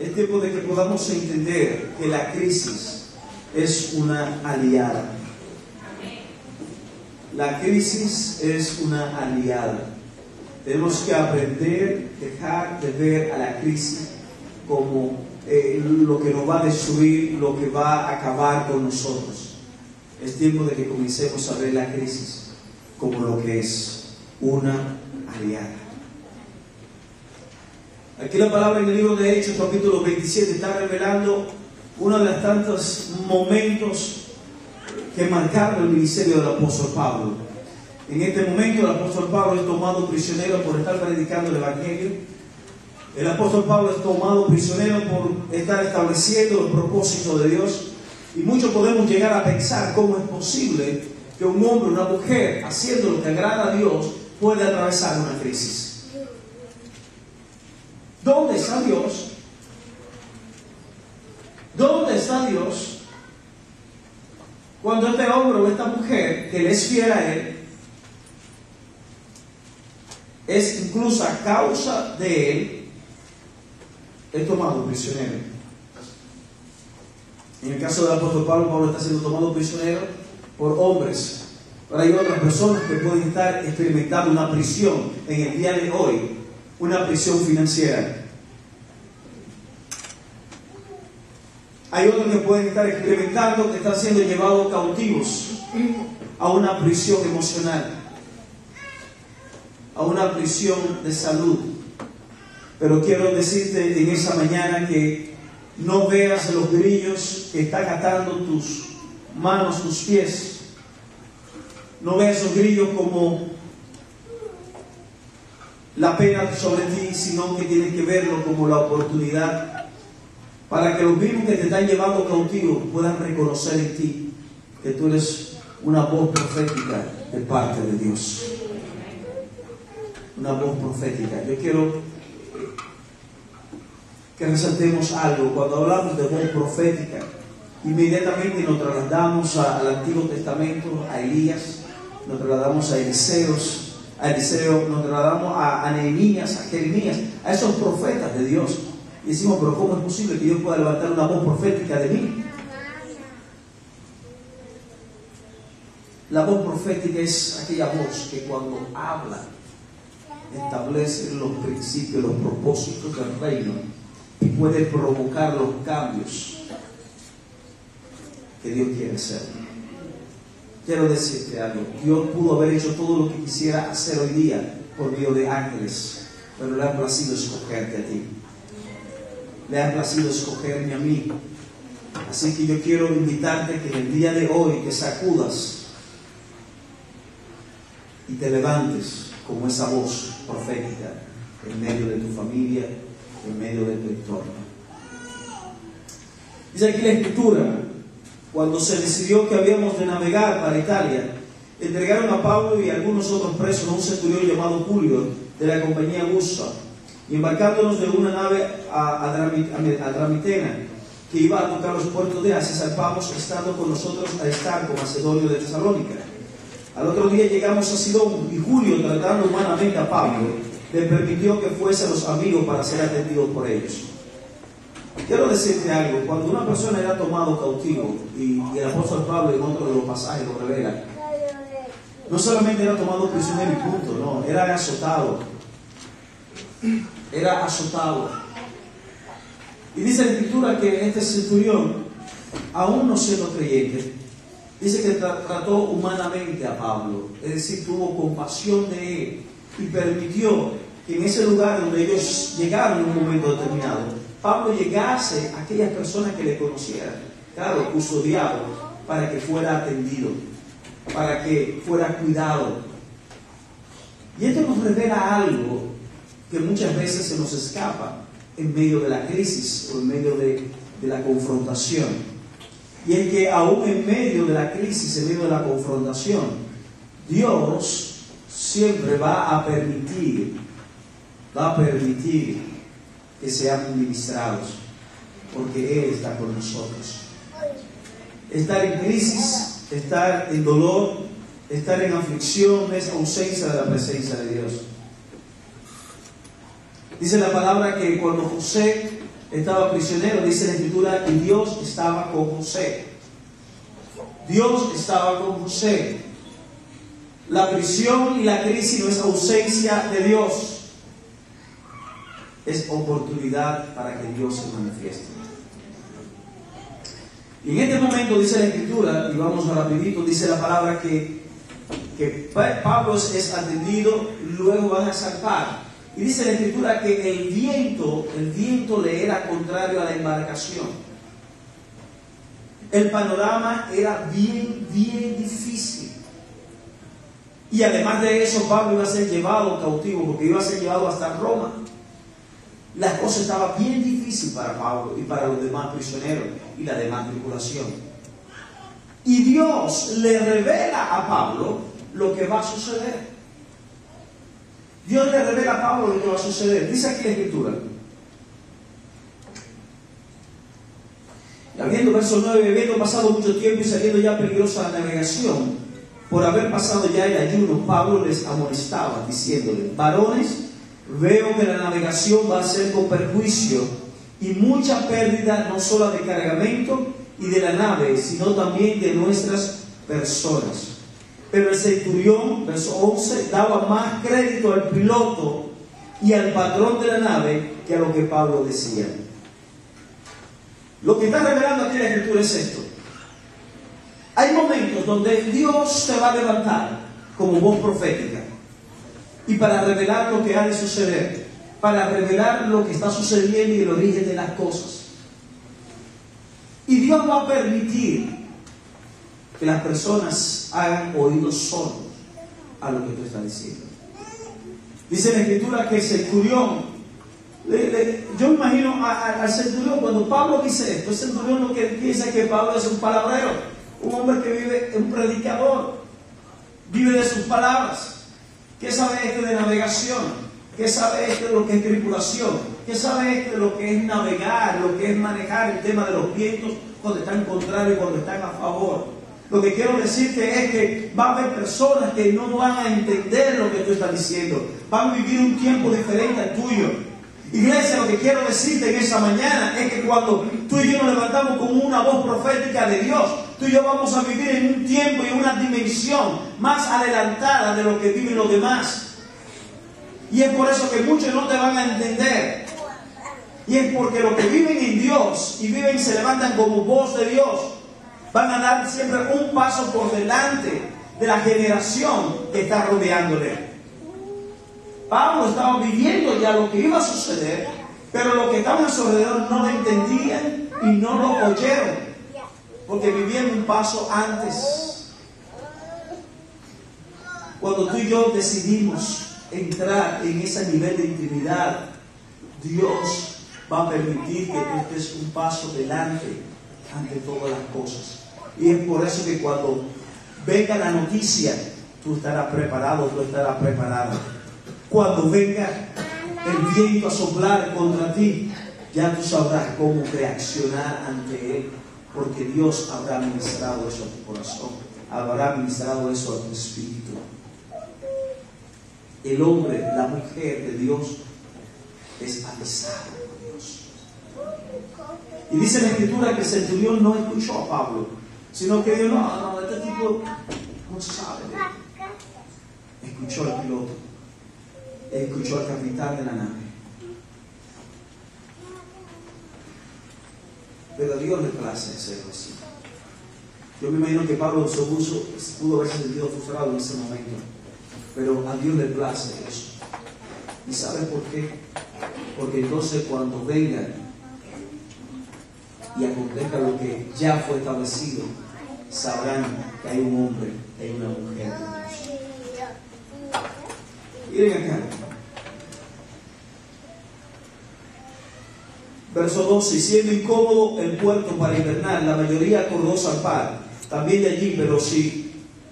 Es tiempo de que podamos entender que la crisis es una aliada. La crisis es una aliada. Tenemos que aprender, dejar de ver a la crisis como lo que nos va a destruir, lo que va a acabar con nosotros. Es tiempo de que comencemos a ver la crisis como lo que es, una aliada. Aquí la palabra en el libro de Hechos, capítulo 27, está revelando uno de los tantos momentos que marcaron el ministerio del apóstol Pablo. En este momento el apóstol Pablo es tomado prisionero por estar predicando el evangelio. El apóstol Pablo es tomado prisionero por estar estableciendo el propósito de Dios. Y muchos podemos llegar a pensar cómo es posible que un hombre, una mujer, haciendo lo que agrada a Dios, pueda atravesar una crisis. ¿Dónde está Dios? ¿Dónde está Dios cuando este hombre o esta mujer que le es fiel a Él es incluso a causa de Él es tomado prisionero? En el caso del apóstol Pablo, Pablo está siendo tomado prisionero por hombres. Pero hay otras personas que pueden estar experimentando una prisión en el día de hoy, una prisión financiera. Hay otros que pueden estar experimentando que están siendo llevados cautivos a una prisión emocional, a una prisión de salud. Pero quiero decirte en esa mañana que no veas los grillos que están atando tus manos, tus pies. No veas esos grillos como la pena sobre ti, sino que tienes que verlo como la oportunidad para que los mismos que te están llevando cautivo puedan reconocer en ti que tú eres una voz profética de parte de Dios. Una voz profética. Yo quiero que resaltemos algo. Cuando hablamos de voz profética, inmediatamente nos trasladamos al Antiguo Testamento, a Elías, nos trasladamos a Eliseo, nos trasladamos a Nehemías, a Jeremías, a esos profetas de Dios. Y decimos, pero ¿cómo es posible que Dios pueda levantar una voz profética de mí? La voz profética es aquella voz que cuando habla establece los principios, los propósitos del reino y puede provocar los cambios que Dios quiere hacer. Quiero decirte algo. Dios pudo haber hecho todo lo que quisiera hacer hoy día por medio de ángeles, pero le ha placido escogerte a ti. Le ha placido escogerme a mí. Así que yo quiero invitarte que en el día de hoy te sacudas y te levantes como esa voz profética en medio de tu familia, en medio de tu entorno. Dice aquí la Escritura, cuando se decidió que habíamos de navegar para Italia, entregaron a Pablo y a algunos otros presos a un centurión llamado Julio de la compañía Gusa, y embarcándonos de una nave a Tramitena, que iba a tocar los puertos de Asia, zarpamos estando con nosotros Aristarco, macedonio de Tesalónica. Al otro día llegamos a Sidón, y Julio, tratando humanamente a Pablo, le permitió que fuese a los amigos para ser atendido por ellos. Quiero decirte algo. Cuando una persona era tomado cautivo, y el apóstol Pablo en otro de los pasajes lo revela, no solamente era tomado prisionero y punto, no, era azotado. Era azotado. Y dice la Escritura que este centurión, aún no siendo creyente, dice que trató humanamente a Pablo, es decir, tuvo compasión de él y permitió que en ese lugar donde ellos llegaron en un momento determinado, Pablo llegase a aquellas personas que le conocieran, claro, custodiado, para que fuera atendido, para que fuera cuidado. Y esto nos revela algo que muchas veces se nos escapa en medio de la crisis o en medio de la confrontación. Y es que aún en medio de la crisis, en medio de la confrontación, Dios siempre va a permitir que seamos ministrados, porque Él está con nosotros. Estar en crisis, estar en dolor, estar en aflicción es ausencia de la presencia de Dios. Dice la palabra que cuando José estaba prisionero, dice la Escritura, y Dios estaba con José. Dios estaba con José. La prisión y la crisis no es ausencia de Dios, es oportunidad para que Dios se manifieste. Y en este momento dice la Escritura, y vamos rapidito, dice la palabra que Pablo es atendido, luego van a zarpar. Y dice la Escritura que el viento le era contrario a la embarcación. El panorama era bien difícil. Y además de eso, Pablo iba a ser llevado cautivo, porque iba a ser llevado hasta Roma. La cosa estaba bien difícil para Pablo y para los demás prisioneros y la demás tripulación. Y Dios le revela a Pablo lo que va a suceder. Dios le revela a Pablo lo que va a suceder. Dice aquí la Escritura. Habiendo, verso 9, habiendo pasado mucho tiempo y saliendo ya peligrosa la navegación, por haber pasado ya el ayuno, Pablo les amonestaba, diciéndole: varones, veo que la navegación va a ser con perjuicio y mucha pérdida, no solo de cargamento y de la nave, sino también de nuestras personas. Pero el centurión, verso 11, daba más crédito al piloto y al patrón de la nave que a lo que Pablo decía. Lo que está revelando aquí la Escritura es esto. Hay momentos donde Dios te va a levantar como voz profética, y para revelar lo que ha de suceder, para revelar lo que está sucediendo y el origen de las cosas. Y Dios va a permitir que las personas hagan oídos sordos a lo que tú estás diciendo. Dice la Escritura que el centurión, yo me imagino al centurión, cuando Pablo dice esto, el centurión lo que piensa es que Pablo es un palabrero, un hombre que vive, un predicador, vive de sus palabras. ¿Qué sabe este de navegación? ¿Qué sabe este de lo que es tripulación? ¿Qué sabe este de lo que es navegar, lo que es manejar el tema de los vientos cuando están contrarios y cuando están a favor? Lo que quiero decirte es que va a haber personas que no van a entender lo que tú estás diciendo. Van a vivir un tiempo diferente al tuyo. Iglesia, lo que quiero decirte en esa mañana es que cuando tú y yo nos levantamos con una voz profética de Dios, tú y yo vamos a vivir en un tiempo y una dimensión más adelantada de lo que viven los demás. Y es por eso que muchos no te van a entender. Y es porque los que viven en Dios y viven, se levantan como voz de Dios, van a dar siempre un paso por delante de la generación que está rodeándole. Pablo estaba viviendo ya lo que iba a suceder, pero los que estaban a su alrededor no lo entendían y no lo oyeron, porque vivían un paso antes. Cuando tú y yo decidimos entrar en ese nivel de intimidad, Dios va a permitir que tú estés un paso delante ante todas las cosas. Y es por eso que cuando venga la noticia, tú estarás preparado, tú estarás preparado. Cuando venga el viento a soplar contra ti, ya tú sabrás cómo reaccionar ante él, porque Dios habrá ministrado eso a tu corazón, habrá ministrado eso a tu espíritu. El hombre, la mujer de Dios es avisado por Dios. Y dice la Escritura que el centurión no escuchó a Pablo, sino que dijo: no, este tipo no sabe de él. Escuchó al piloto, escuchó al capitán de la nave. Pero a Dios le place hacerlo así. Yo me imagino que Pablo pudo haberse sentido frustrado en ese momento, pero a Dios le place eso. ¿Y sabes por qué? Porque entonces cuando venga y acontezca lo que ya fue establecido, sabrán que hay un hombre, que hay una mujer de Dios. Miren acá. Verso 12: y siendo incómodo el puerto para invernar, la mayoría acordó zarpar también de allí, pero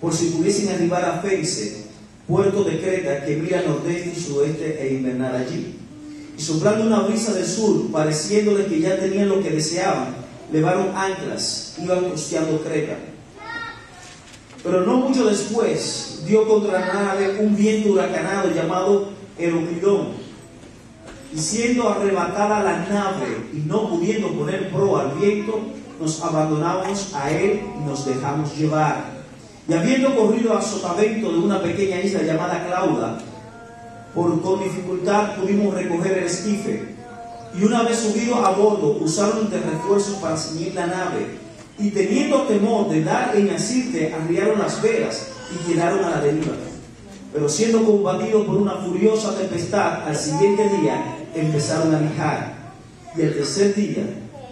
por si pudiesen arribar a Fenice, puerto de Creta, que mira nordeste y sudeste, e invernar allí. Y soplando una brisa del sur, pareciéndoles que ya tenían lo que deseaban, levaron anclas, iban costeando Creta. Pero no mucho después dio contra la nave un viento huracanado llamado Euroclidón, y siendo arrebatada la nave y no pudiendo poner proa al viento, nos abandonamos a él y nos dejamos llevar. Y habiendo corrido a sotavento de una pequeña isla llamada Clauda, con dificultad pudimos recoger el esquife. Y una vez subido a bordo, usaron de refuerzos para ceñir la nave. Y teniendo temor de dar en asirte, arriaron las velas y quedaron a la deriva. Pero siendo combatidos por una furiosa tempestad, al siguiente día empezaron a lijar. Y el tercer día,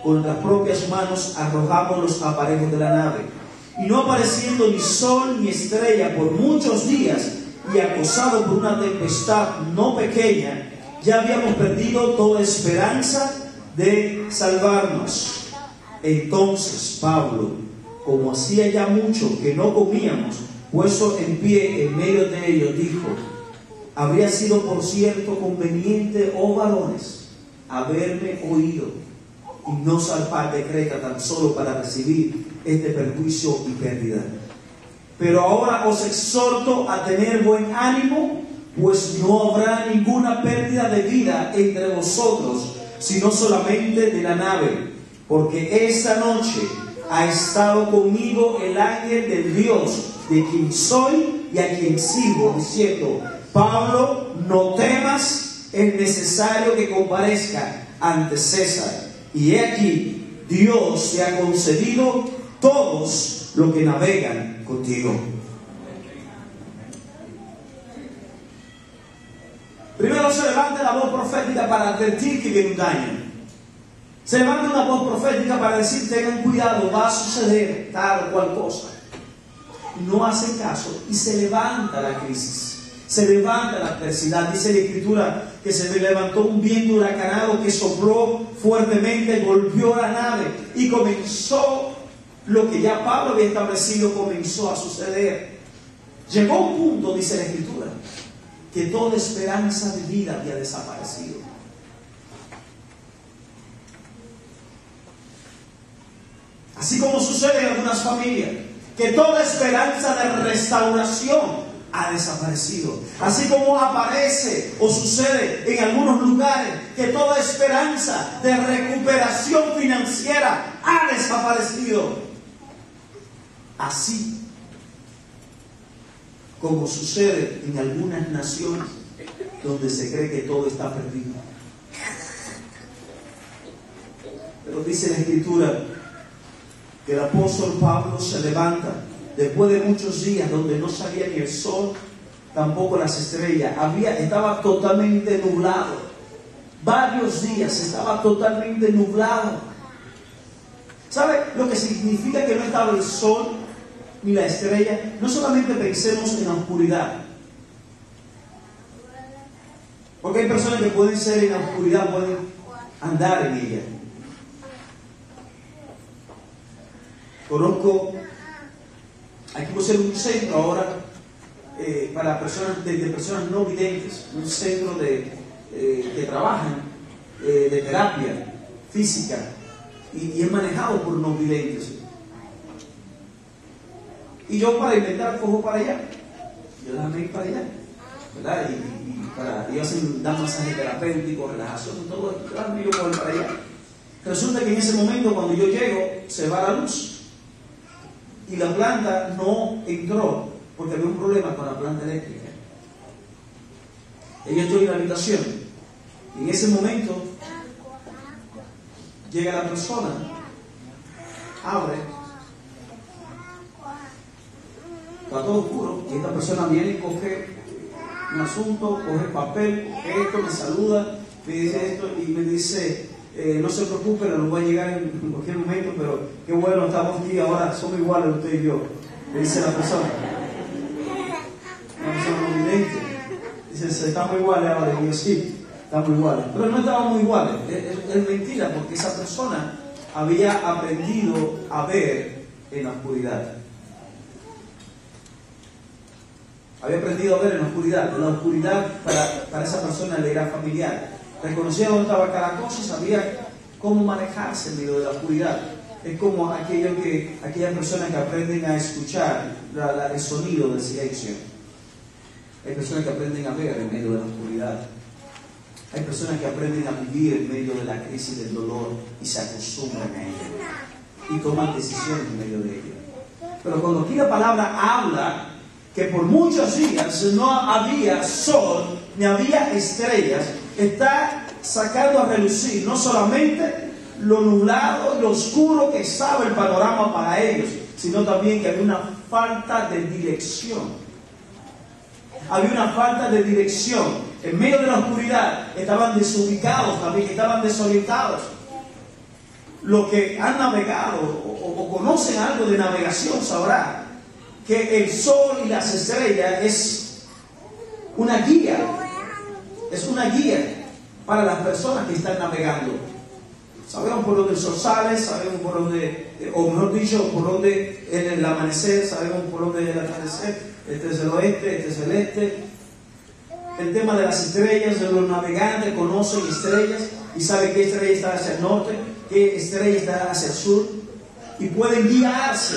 con las propias manos arrojamos los aparejos de la nave. Y no apareciendo ni sol ni estrella por muchos días, y acosado por una tempestad no pequeña, ya habíamos perdido toda esperanza de salvarnos. Entonces Pablo, como hacía ya mucho que no comíamos, puesto en pie en medio de ellos, dijo: habría sido por cierto conveniente, oh varones, haberme oído y no zarpar de Creta tan solo para recibir este perjuicio y pérdida. Pero ahora os exhorto a tener buen ánimo, pues no habrá ninguna pérdida de vida entre vosotros, sino solamente de la nave, porque esta noche ha estado conmigo el ángel del Dios, de quien soy y a quien sirvo, diciendo: Pablo, no temas, es necesario que comparezca ante César. Y he aquí, Dios te ha concedido todos los que navegan contigo. Primero se levanta la voz profética para advertir que viene un daño. Se levanta una voz profética para decir: tengan cuidado, va a suceder tal o cual cosa. No hacen caso y se levanta la crisis. Se levanta la adversidad. Dice la Escritura que se levantó un viento huracanado que sopló fuertemente, golpeó la nave y comenzó lo que ya Pablo había establecido, comenzó a suceder. Llegó un punto, dice la Escritura, que toda esperanza de vida había desaparecido. Así como sucede en algunas familias, que toda esperanza de restauración ha desaparecido. Así como aparece o sucede en algunos lugares que toda esperanza de recuperación financiera ha desaparecido. Así como sucede en algunas naciones donde se cree que todo está perdido. Pero dice la Escritura que el apóstol Pablo se levanta después de muchos días donde no salía ni el sol, tampoco las estrellas. Estaba totalmente nublado. Varios días estaba totalmente nublado. ¿Sabe lo que significa que no estaba el sol ni la estrella? No solamente pensemos en la oscuridad, porque hay personas que pueden ser en la oscuridad, pueden andar en ella. Conozco, aquí puede ser un centro ahora para personas de personas no videntes, un centro que trabajan de terapia física y es manejado por no videntes. Y yo, para inventar, cojo para allá. Yo déjame ir para allá, ¿verdad? Y dan masajes terapéuticos, relajación y todo esto. Claro, yo voy para allá. Resulta que en ese momento, cuando yo llego, se va la luz. Y la planta no entró porque había un problema con la planta eléctrica. Y yo estoy en la habitación. Y en ese momento llega la persona, abre, está todo oscuro, y esta persona viene y coge un asunto, coge papel, coge esto, me saluda, me dice esto y me dice: no se preocupe, nos va a llegar en cualquier momento, pero qué bueno, estamos aquí ahora, somos iguales usted y yo. Le dice la persona. Una persona no vidente. Dice: estamos iguales ahora. Y yo: sí, estamos iguales. Pero no estábamos iguales. Es mentira, porque esa persona había aprendido a ver en la oscuridad. Había aprendido a ver en la oscuridad. La oscuridad para esa persona le era familiar. Reconocía dónde estaba cada cosa y sabía cómo manejarse en medio de la oscuridad. Es como aquellas personas que aprenden a escuchar el sonido del silencio. Hay personas que aprenden a ver en medio de la oscuridad. Hay personas que aprenden a vivir en medio de la crisis del dolor y se acostumbran a ella y toman decisiones en medio de ella. Pero cuando aquí la palabra habla que por muchos días no había sol ni había estrellas, está sacando a relucir no solamente lo nublado y lo oscuro que estaba el panorama para ellos, sino también que había una falta de dirección. Había una falta de dirección. En medio de la oscuridad estaban desubicados también, estaban desorientados. Los que han navegado o conocen algo de navegación sabrán que el sol y las estrellas es una guía. Es una guía para las personas que están navegando. Sabemos por dónde el sol sale, sabemos por dónde, o mejor dicho, por dónde es el amanecer, sabemos por dónde es el atardecer. Este es el oeste, este es el este. El tema de las estrellas, de los navegantes conocen estrellas y saben qué estrella está hacia el norte, qué estrella está hacia el sur, y pueden guiarse.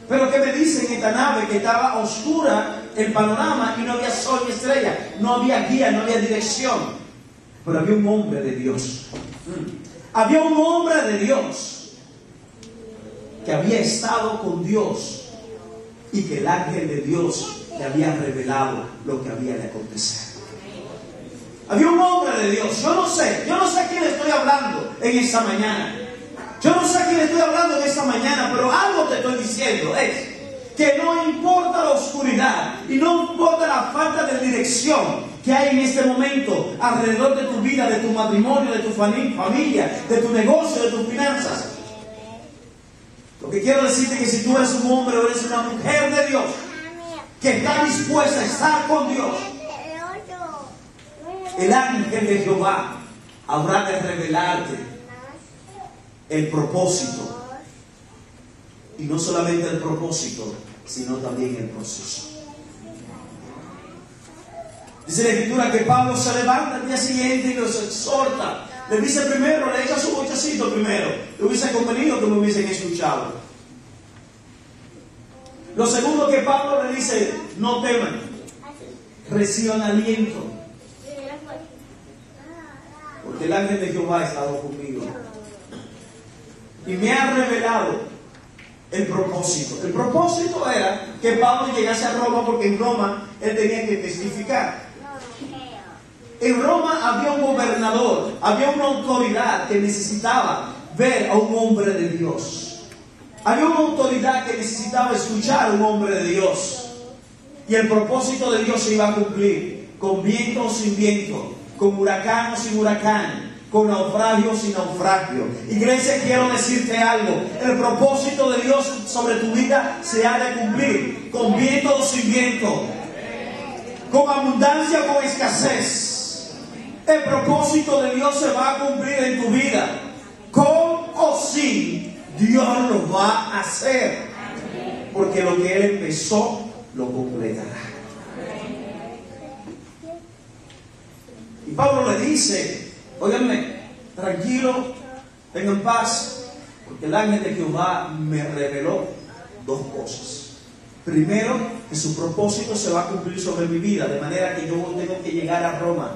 Pero ¿qué me dicen en esta nave? Que estaba oscura el panorama y no había sol ni estrella, no había guía, no había dirección. Pero había un hombre de Dios. Había un hombre de Dios que había estado con Dios y que el ángel de Dios le había revelado lo que había de acontecer. Había un hombre de Dios. Yo no sé a quién le estoy hablando en esta mañana. Yo no sé a quién le estoy hablando en esta mañana, pero algo te estoy diciendo es que no importa la oscuridad y no importa la falta de dirección que hay en este momento alrededor de tu vida, de tu matrimonio, de tu familia, de tu negocio, de tus finanzas. Lo que quiero decirte es que si tú eres un hombre o eres una mujer de Dios que está dispuesta a estar con Dios, el ángel de Jehová habrá de revelarte el propósito. Y no solamente el propósito, sino también el proceso. Dice la Escritura que Pablo se levanta al día siguiente y los exhorta. Le dice primero, le echa su bochecito primero. Le hubiese convenido que me hubiesen escuchado. Lo segundo que Pablo le dice, no teman, reciban aliento, porque el ángel de Jehová ha estado conmigo y me ha revelado el propósito. El propósito era que Pablo llegase a Roma, porque en Roma él tenía que testificar. En Roma había un gobernador, había una autoridad que necesitaba ver a un hombre de Dios. Había una autoridad que necesitaba escuchar a un hombre de Dios. Y el propósito de Dios se iba a cumplir, con viento o sin viento, con huracán o sin huracán, con naufragio o sin naufragio. Iglesia, quiero decirte algo. El propósito de Dios sobre tu vida se ha de cumplir, con viento o sin viento, con abundancia o con escasez. El propósito de Dios se va a cumplir en tu vida, con o sin. Dios lo va a hacer, porque lo que Él empezó lo completará. Y Pablo le dice, óiganme, tranquilo, tengan paz, porque el ángel de Jehová me reveló dos cosas. Primero, que su propósito se va a cumplir sobre mi vida, de manera que yo tengo que llegar a Roma.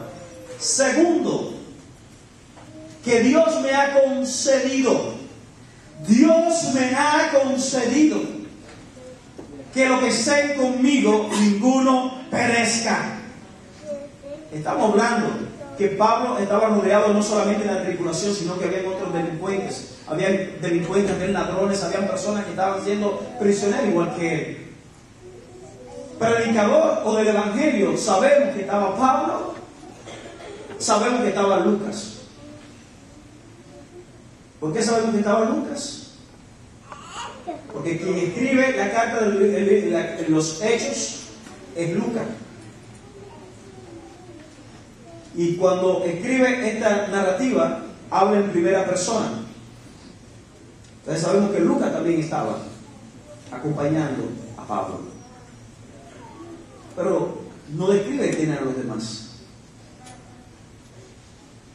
Segundo, que Dios me ha concedido que lo que estén conmigo, ninguno perezca. Estamos hablando que Pablo estaba rodeado no solamente de la tribulación, sino que había otros delincuentes. Había delincuentes, había ladrones, había personas que estaban siendo prisioneros igual que él. Predicador o del Evangelio, sabemos que estaba Pablo, sabemos que estaba Lucas. ¿Por qué sabemos que estaba Lucas? Porque quien escribe la carta de los Hechos es Lucas. Y cuando escribe esta narrativa, habla en primera persona. Entonces sabemos que Lucas también estaba acompañando a Pablo. Pero no describe quién eran los demás.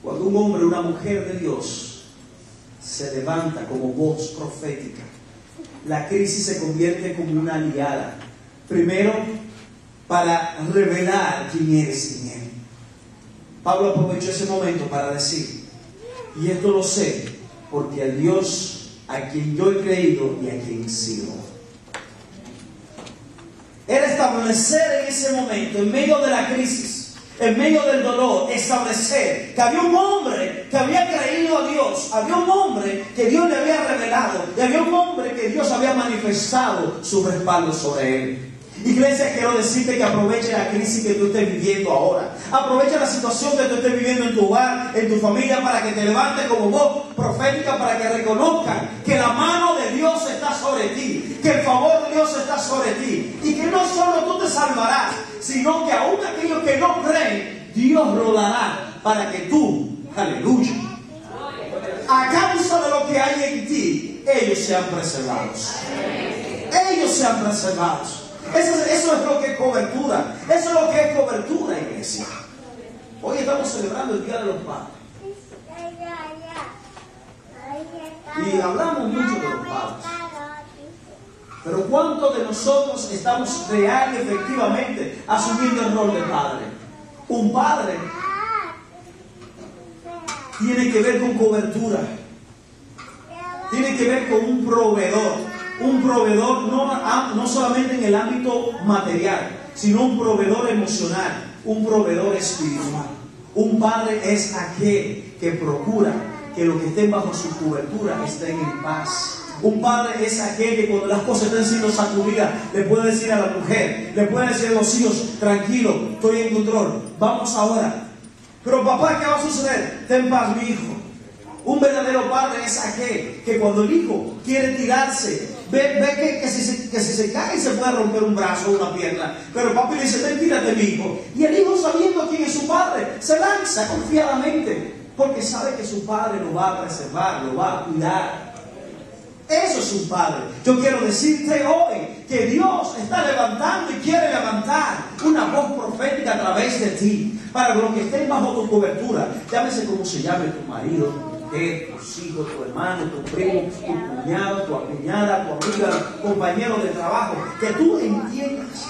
Cuando un hombre o una mujer de Dios se levanta como voz profética, la crisis se convierte como una aliada. Primero, para revelar quién eres en Él. Pablo aprovechó ese momento para decir, y esto lo sé, porque al Dios a quien yo he creído y a quien sirvo. Era establecer en ese momento, en medio de la crisis, en medio del dolor, establecer que había un hombre que había creído a Dios, había un hombre que Dios le había revelado, y había un hombre que Dios había manifestado su respaldo sobre él. Iglesia, quiero decirte que aproveche la crisis que tú estés viviendo ahora. Aprovecha la situación que tú estés viviendo en tu hogar, en tu familia, para que te levantes como voz profética, para que reconozcan que la mano de Dios está sobre ti, que el favor de Dios está sobre ti, y que no solo tú te salvarás, sino que aún aquellos que no creen, Dios lo dará para que tú, aleluya, a causa de lo que hay en ti, ellos sean preservados. Ellos sean preservados. Eso es lo que es cobertura. Eso es lo que es cobertura, iglesia. Hoy estamos celebrando el Día de los Padres. Y hablamos mucho de los padres. Pero ¿cuántos de nosotros estamos real y efectivamente asumiendo el rol de padre? Un padre tiene que ver con cobertura. Tiene que ver con un proveedor. Un proveedor no solamente en el ámbito material, sino un proveedor emocional, un proveedor espiritual. Un padre es aquel que procura que los que estén bajo su cobertura estén en paz. Un padre es aquel que cuando las cosas estén siendo sacudidas, le puede decir a la mujer, le puede decir a los hijos, tranquilo, estoy en control, vamos ahora. Pero papá, ¿qué va a suceder? Ten paz, mi hijo. Un verdadero padre es aquel que cuando el hijo quiere tirarse, ve que si se cae se puede romper un brazo o una pierna, pero papi le dice, ven, tírate, mi hijo. Y el hijo, sabiendo quién es su padre, se lanza confiadamente, porque sabe que su padre lo va a preservar, lo va a cuidar. Eso es un padre. Yo quiero decirte hoy que Dios está levantando y quiere levantar una voz profética a través de ti, para los que estén bajo tu cobertura, llámese como se llame tu marido, tus hijos, tu hermano, tu primo, tu cuñado, tu cuñada, tu amiga, compañero de trabajo, que tú entiendas,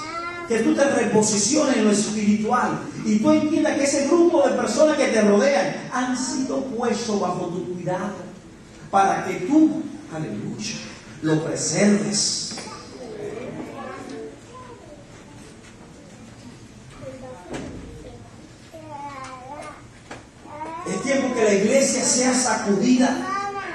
que tú te reposiciones en lo espiritual y tú entiendas que ese grupo de personas que te rodean han sido puestos bajo tu cuidado para que tú, aleluya, lo preserves. Es tiempo que la iglesia sea sacudida,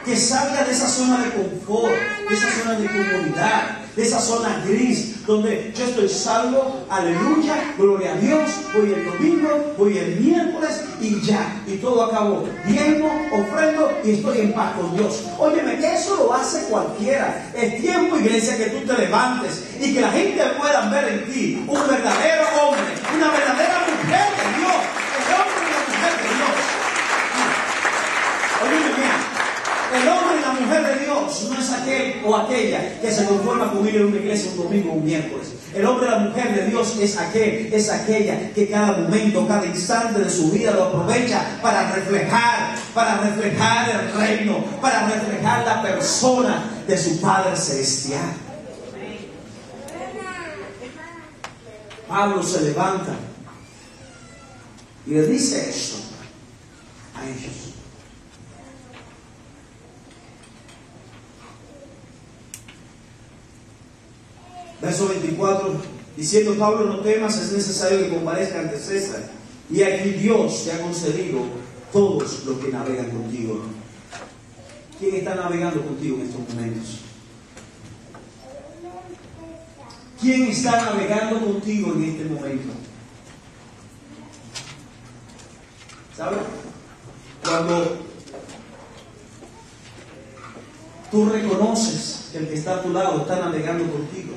que salga de esa zona de confort, de esa zona de comodidad, de esa zona gris, donde yo estoy salvo, aleluya, gloria a Dios, voy el domingo, voy el miércoles y ya, y todo acabó. Diezmo, ofrendo y estoy en paz con Dios. Óyeme, eso lo hace cualquiera. Es tiempo, iglesia, que tú te levantes y que la gente pueda ver en ti un verdadero hombre, una verdadera mujer de Dios, el hombre y la mujer de Dios. Óyeme bien, el hombre y la mujer de Dios no es aquel o aquella que se conforma con ir a una iglesia un domingo o un miércoles. El hombre y la mujer de Dios es aquella que cada momento, cada instante de su vida lo aprovecha para reflejar el reino, para reflejar la persona de su Padre Celestial. Pablo se levanta y le dice esto a ellos. Verso 24, diciendo Pablo, no temas, es necesario que comparezca ante César, y aquí Dios te ha concedido todos los que navegan contigo. ¿Quién está navegando contigo en estos momentos? ¿Quién está navegando contigo en este momento? ¿Sabes? Cuando tú reconoces que el que está a tu lado está navegando contigo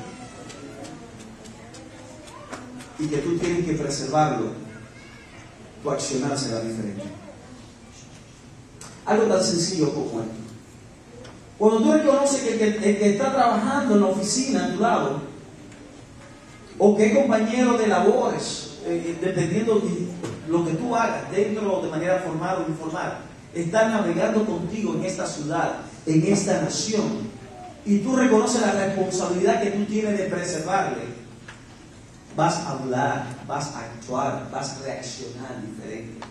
y que tú tienes que preservarlo, tu accionar será diferente. Algo tan sencillo como esto. Cuando tú reconoces que el que está trabajando en la oficina a tu lado, o que es compañero de labores, dependiendo de lo que tú hagas, dentro de manera formal o informal, está navegando contigo en esta ciudad, en esta nación, y tú reconoces la responsabilidad que tú tienes de preservarle, vas a hablar, vas a actuar, vas a reaccionar diferente.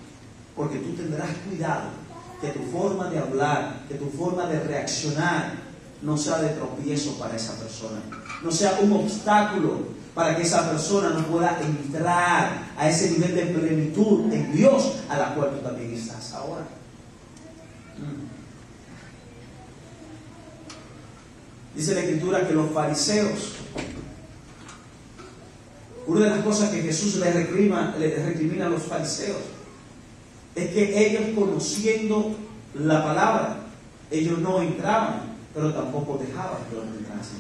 porque tú tendrás cuidado que tu forma de hablar, que tu forma de reaccionar no sea de tropiezo para esa persona, no sea un obstáculo para que esa persona no pueda entrar a ese nivel de plenitud en Dios a la cual tú también estás ahora. Dice la Escritura que los fariseos, una de las cosas que Jesús les recrimina a los fariseos es que ellos, conociendo la palabra, ellos no entraban, pero tampoco dejaban que los entrasen.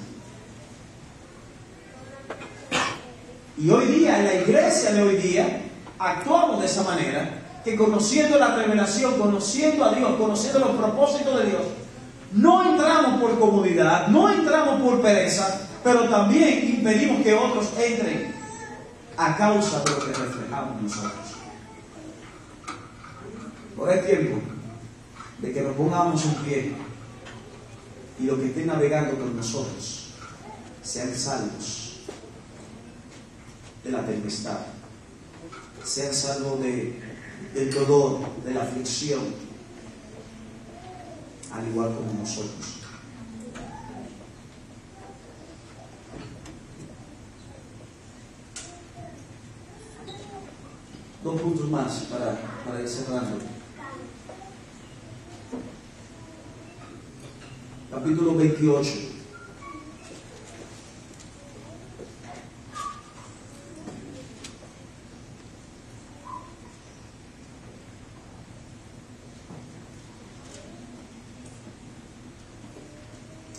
Y hoy día, en la iglesia de hoy día, actuamos de esa manera, que conociendo la revelación, conociendo a Dios, conociendo los propósitos de Dios, no entramos por comodidad, no entramos por pereza, pero también impedimos que otros entren a causa de lo que reflejamos nosotros. Ahora es tiempo de que nos pongamos en pie y los que estén navegando con nosotros sean salvos de la tempestad, sean salvos del dolor, de la aflicción, al igual como nosotros. Dos puntos más para ir cerrando. Capítulo 28.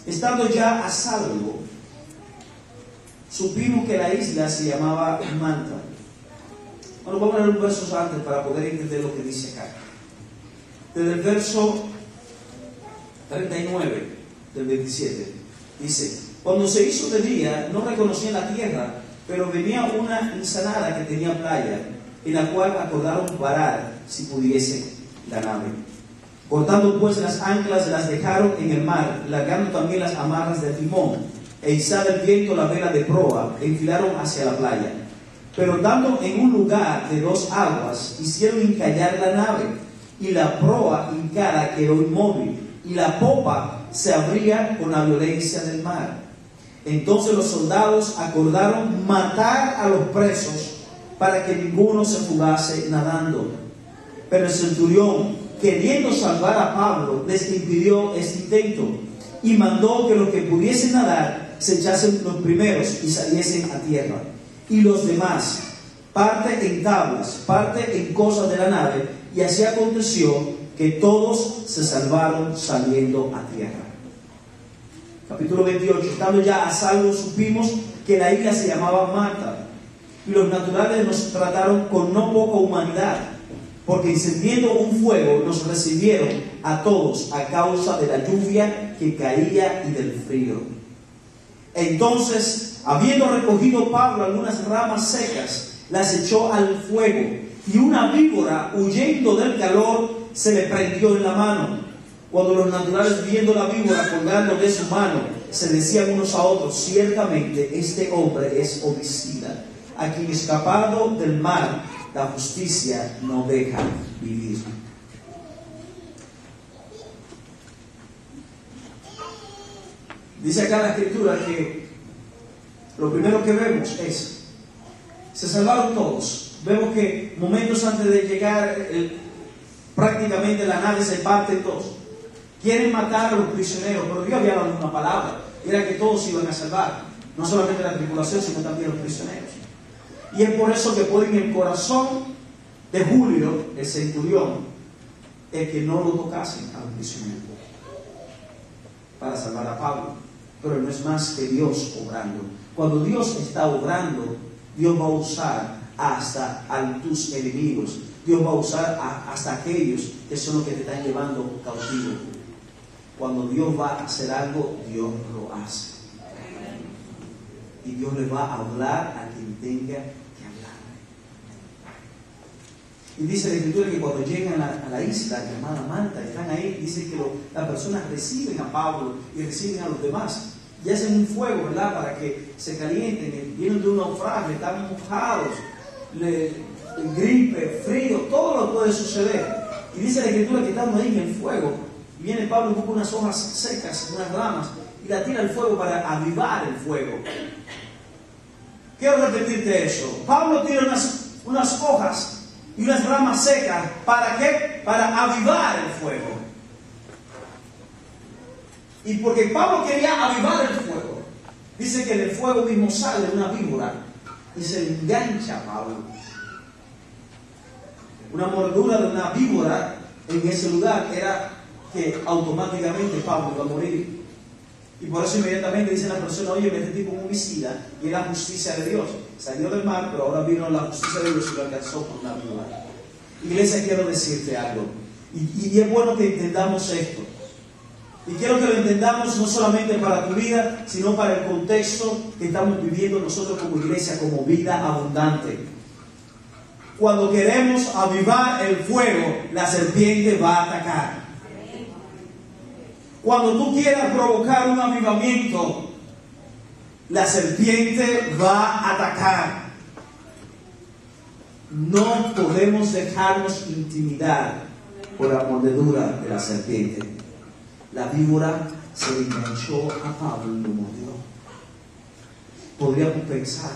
Estando ya a salvo, supimos que la isla se llamaba Malta. Bueno, vamos a leer un verso antes para poder entender lo que dice acá. Desde el verso 39 del 27, dice: cuando se hizo de día, no reconocían la tierra, pero venía una ensenada que tenía playa, en la cual acordaron parar, si pudiese, la nave. Cortando pues las anclas, las dejaron en el mar, largando también las amarras del timón, e izada el viento la vela de proa, e enfilaron hacia la playa. Pero dando en un lugar de dos aguas, hicieron encallar la nave, y la proa hincada quedó inmóvil, y la popa se abría con la violencia del mar. Entonces los soldados acordaron matar a los presos, para que ninguno se fugase nadando. Pero el centurión, queriendo salvar a Pablo, les impidió este intento, y mandó que los que pudiesen nadar se echasen los primeros y saliesen a tierra, y los demás, parte en tablas, parte en cosas de la nave, y así aconteció que todos se salvaron saliendo a tierra. Capítulo 28. Estando ya a salvo, supimos que la isla se llamaba Malta, y los naturales nos trataron con no poca humanidad, porque encendiendo un fuego nos recibieron a todos a causa de la lluvia que caía y del frío. Entonces, habiendo recogido Pablo algunas ramas secas, las echó al fuego, y una víbora, huyendo del calor, se le prendió en la mano. Cuando los naturales, viendo la víbora colgando de su mano, se decían unos a otros: ciertamente este hombre es homicida, a quien escapado del mar la justicia no deja vivir. Dice acá la Escritura que lo primero que vemos es: se salvaron todos. Vemos que momentos antes de llegar, prácticamente la nave se parte en dos. Quieren matar a los prisioneros, pero Dios había dado una palabra, era que todos se iban a salvar, no solamente la tripulación, sino también los prisioneros. Y es por eso que ponen en el corazón de Julio, el centurión, el que no lo tocasen a los prisioneros, para salvar a Pablo. Pero no es más que Dios obrando. Cuando Dios está obrando, Dios va a usar hasta a tus enemigos. Dios va a usar hasta aquellos que son los que te están llevando cautivo. Cuando Dios va a hacer algo, Dios lo hace. Y Dios le va a hablar a quien tenga que hablar. Y dice la Escritura que cuando llegan a la isla llamada Malta, están ahí, dice que las personas reciben a Pablo y reciben a los demás. Y hacen un fuego, ¿verdad?, para que se calienten. Vienen de un naufragio, están mojados, gripe, frío, todo lo puede suceder. Y dice la Escritura que estando ahí en el fuego, viene Pablo y busca unas hojas secas, unas ramas, y la tira al fuego para avivar el fuego. Quiero repetirte eso. Pablo tira unas hojas y unas ramas secas. ¿Para qué? Para avivar el fuego. Y porque Pablo quería avivar el fuego, dice que del fuego mismo sale una víbora y se le engancha a Pablo. Una mordedura de una víbora en ese lugar era que automáticamente Pablo iba a morir. Y por eso inmediatamente dice la persona: oye, este tipo es un homicida, y es la justicia de Dios. Salió del mar, pero ahora vino la justicia de Dios y lo alcanzó por una víbora. Iglesia, quiero decirte algo, y es bueno que entendamos esto. Y quiero que lo entendamos no solamente para tu vida, sino para el contexto que estamos viviendo nosotros como iglesia, como vida abundante. Cuando queremos avivar el fuego, la serpiente va a atacar. Cuando tú quieras provocar un avivamiento, la serpiente va a atacar. No podemos dejarnos intimidar por la mordedura de la serpiente. La víbora se le enganchó a Pablo y lo mordió. Podríamos pensar,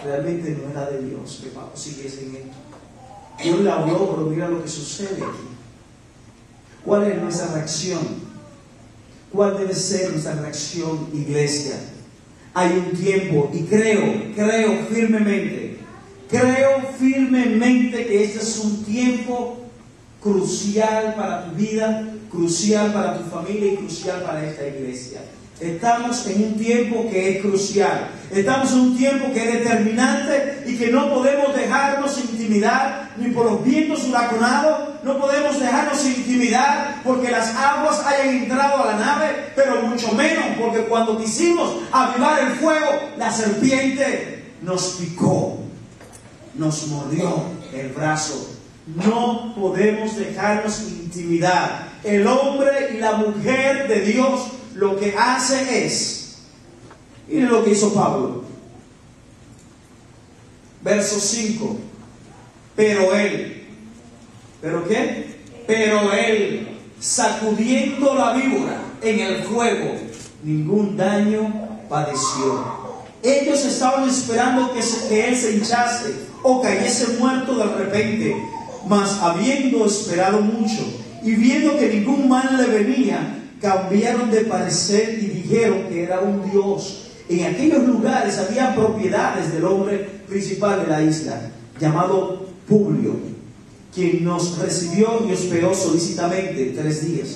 realmente no era de Dios que Pablo siguiese en esto. Dios le habló, pero mira lo que sucede aquí. ¿Cuál es nuestra reacción? ¿Cuál debe ser nuestra reacción, iglesia? Hay un tiempo, y creo firmemente que este es un tiempo crucial para tu vida, crucial para tu familia y crucial para esta iglesia. Estamos en un tiempo que es crucial. Estamos en un tiempo que es determinante y que no podemos dejarnos intimidar ni por los vientos huracanados. No podemos dejarnos intimidar porque las aguas hayan entrado a la nave, pero mucho menos porque cuando quisimos avivar el fuego, la serpiente nos picó, nos mordió el brazo. No podemos dejarnos intimidar. El hombre y la mujer de Dios lo que hace es, miren lo que hizo Pablo, verso 5, pero él, ¿pero qué? Pero él, sacudiendo la víbora en el fuego, ningún daño padeció. Ellos estaban esperando que él se hinchase o cayese muerto de repente, mas habiendo esperado mucho y viendo que ningún mal le venía, cambiaron de parecer y dijeron que era un dios. En aquellos lugares había propiedades del hombre principal de la isla, llamado Publio, quien nos recibió y hospedó solícitamente 3 días.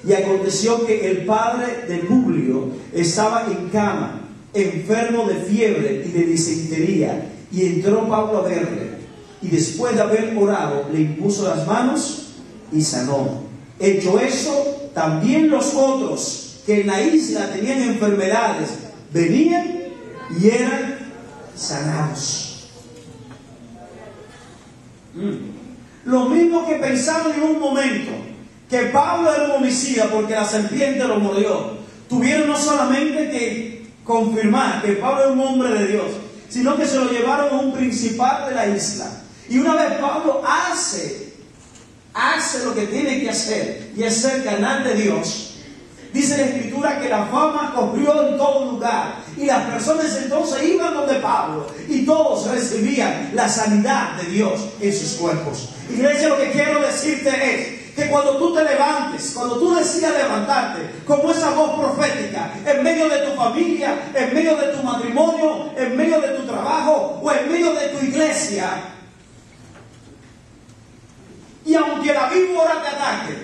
Y aconteció que el padre de Publio estaba en cama, enfermo de fiebre y de disentería, y entró Pablo a verle, y después de haber orado, le impuso las manos y sanó. Hecho eso, también los otros que en la isla tenían enfermedades venían y eran sanados. Lo mismo que pensaron en un momento que Pablo era un homicida porque la serpiente lo mordió, tuvieron no solamente que confirmar que Pablo era un hombre de Dios, sino que se lo llevaron a un principal de la isla. Y una vez Pablo hace lo que tiene que hacer, y es ser canal de Dios, dice la Escritura que la fama corrió en todo lugar, y las personas entonces iban donde Pablo, y todos recibían la sanidad de Dios en sus cuerpos. Iglesia, lo que quiero decirte es que cuando tú te levantes, cuando tú decidas levantarte, como esa voz profética, en medio de tu familia, en medio de tu matrimonio, en medio de tu trabajo, o en medio de tu iglesia, y aunque la víbora te ataque,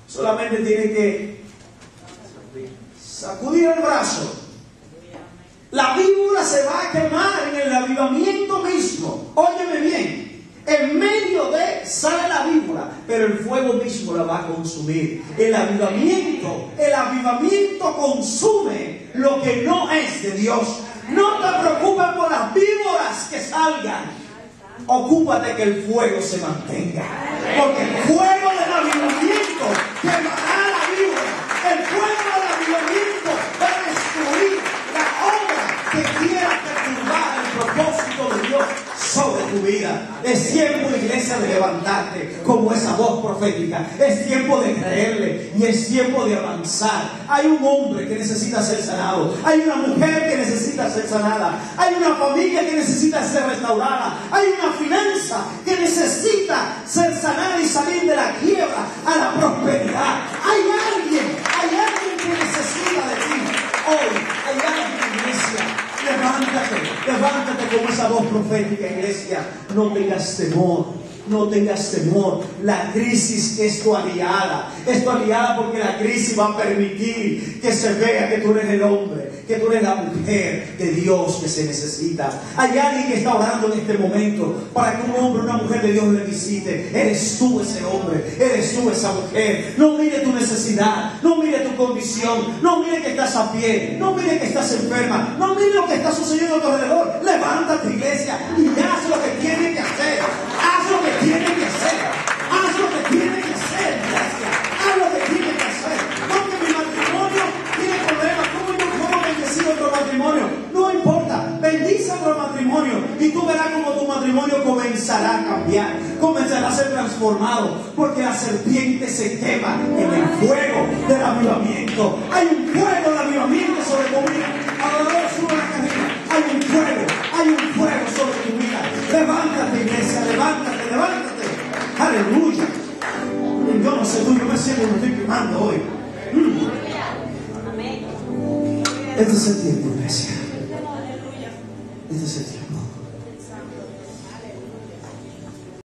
solamente tienes que sacudir el brazo. La víbora se va a quemar en el avivamiento mismo. Óyeme bien, en medio de sale la víbora, pero el fuego mismo la va a consumir. El avivamiento consume lo que no es de Dios. No te preocupes por las víboras que salgan. Ocúpate que el fuego se mantenga, porque el fuego del avivamiento quemará la víbora. El fuego del avivamiento va a destruir la obra que quiera perturbar el propósito de Dios sobre profética. Es tiempo de creerle y es tiempo de avanzar. Hay un hombre que necesita ser sanado. Hay una mujer que necesita ser sanada. Hay una familia que necesita ser restaurada. Hay una finanza que necesita ser sanada y salir de la quiebra a la prosperidad. Hay alguien que necesita de ti. Hoy hay alguien, iglesia. Levántate como esa voz profética, iglesia. No tengas temor. No tengas temor. La crisis es tu aliada. Es tu aliada porque la crisis va a permitir que se vea que tú eres el hombre, que tú eres la mujer de Dios que se necesita. Hay alguien que está orando en este momento para que un hombre, una mujer de Dios le visite. Eres tú ese hombre, eres tú esa mujer. No mire tu necesidad, no mire tu condición, no mire que estás a pie, no mire que estás enferma, no mire lo que está sucediendo a tu alrededor. Levántate, iglesia, y haz lo que tienes que hacer. Haz lo que tiene que hacer. Haz lo que tiene que hacer, iglesia. Haz lo que tiene que hacer. No que mi matrimonio tiene problemas. ¿Cómo bendecir otro matrimonio? No importa. Bendice otro matrimonio y tú verás cómo tu matrimonio comenzará a cambiar. Comenzará a ser transformado. Porque la serpiente se quema en el fuego del avivamiento. Hay un fuego de avivamiento sobre tu vida. Ahora sube la cadena. Hay un fuego sobre tu vida. Levántate, iglesia, levántate. Aleluya. Yo no sé tú, yo me siento, me estoy quemando hoy. Este es el tiempo, iglesia. Este es el tiempo.